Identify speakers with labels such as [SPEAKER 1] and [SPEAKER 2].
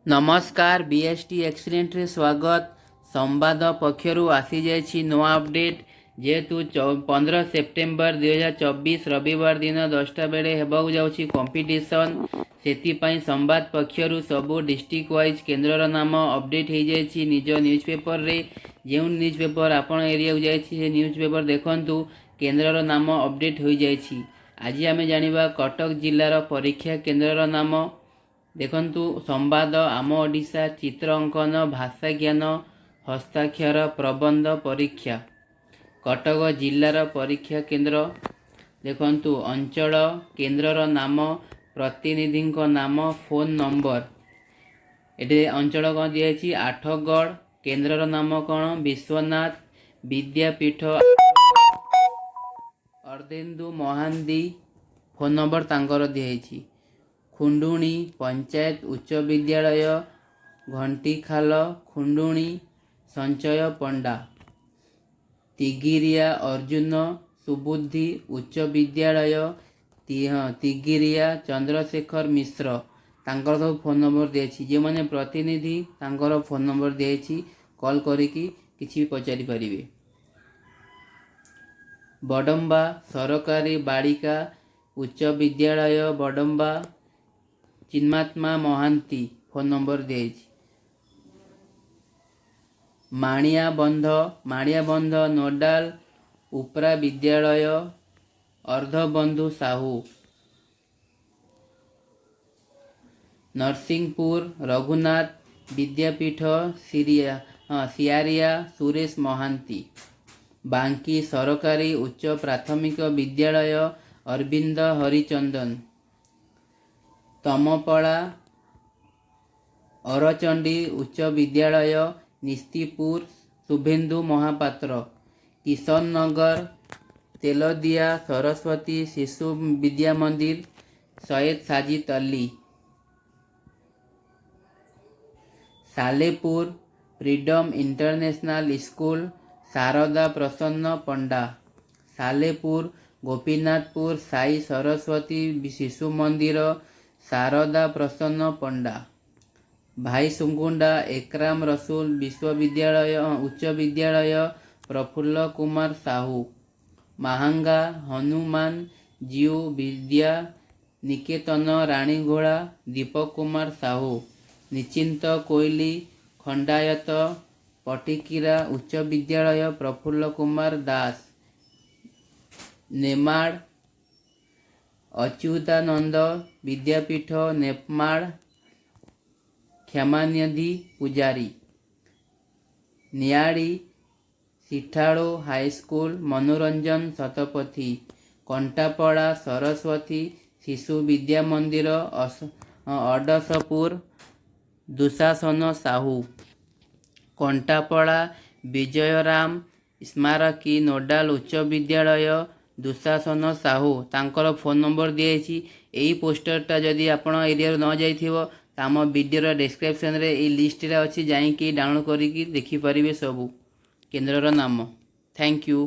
[SPEAKER 1] नमस्कार BST accident रे स्वागत। संवाद पक्षरु आसी जाइछि नवा अपडेट। जेहेतु 15 सेप्टेम्बर 2024 रविवार दिन 10टा बेले हेबाकु जाउछि कंपटीशन, सेतिपई संवाद पक्षरु सबु डिस्ट्रिक्ट वाइज केन्द्रर नाम अपडेट हो जाइछि निज न्यूज पेपर रे। जो न्यूज पेपर आपण एरिया को जाइछि से न्यूज पेपर देखंतु केन्द्रर नाम अपडेट हो जाइछि। आज आमे जानिबा कटक जिल्लार परीक्षा केन्द्रर नाम देखंतु संवाद आम ओडिशा चित्र अंकन भाषा ज्ञान हस्ताक्षर प्रबंध परीक्षा कटक जिल्लार परीक्षा केन्द्र देखंतु अंचल केन्द्रर नाम प्रतिनिधि नाम फोन नंबर एटे अंचल कौन दिखाई आठगढ़ केन्द्रर नाम कौन विश्वनाथ विद्यापीठ अर्धेन्दु महांदी फोन नंबर तांकर दिखाई खुंडुणी पंचायत उच्च विद्यालय घंटीखाल खुंडुणी संचय पंडा तिगिरिया अर्जुन सुबुद्धि उच्च विद्यालय तिगिरिया चंद्रशेखर मिश्र तांकर सब फोन नंबर दिए जो मैंने प्रतिनिधि तांकर फोन नंबर दिए कॉल करिकी किछि पचारि परिबे। बडम्बा सरकारी बालिका उच्च विद्यालय बडम्बा चिन्मात्मा महांती फोन नंबर दिए। माणियाबंध नोडाल उपरा विद्यालय अर्धबंधु साहू नरसिंहपुर रघुनाथ विद्यापीठ सियारिया सुरेश महांती बांकी सरकारी उच्च प्राथमिक विद्यालय अरविंद हरिचंदन तमपड़ा अरचंडी उच्च विद्यालय निस्तीपुर शुभेन्दु महापात्र किशन नगर तेलदिया Saraswati Shishu Vidya Mandir Syed Sajid Ali Salepur freedom international school Sharada Prasanna Panda Salepur Gopinathpur Sai Saraswati Shishu मंदिर शारदा प्रसन्न पंडा भाई सुंगुंडा एकराम रसूल विश्वविद्यालय उच्च विद्यालय प्रफुल्ल कुमार साहू महांगा हनुमान जीव विद्या निकेतन रानीघोड़ा दीपक कुमार साहू निश्चिंत कोइली खंडायत पटिकिरा उच्च विद्यालय प्रफुल्ल कुमार दास नेमाड़ अच्युतानंद विद्यापीठ नेपमाड़ क्षमानिधि पुजारी नियाड़ी सिठाड़ो हाईस्कूल मनोरंजन शतपथी कंटापड़ा सरस्वती शिशु विद्या मंदिर अडसपुर दुशासन साहू कंटापड़ा विजयराम स्मारकी नोडाल उच्च विद्यालय दुशासन साहू तांकर फोन नंबर दिए। यही पोस्टरटा जदि आपण एरिया न जाइथिबो आम वीडियो डिस्क्रिप्शन रे ई लिस्ट रे अछि जाइकी डाउनलोड करिकी देखि परिबे सबु केन्द्रर नाम। Thank you.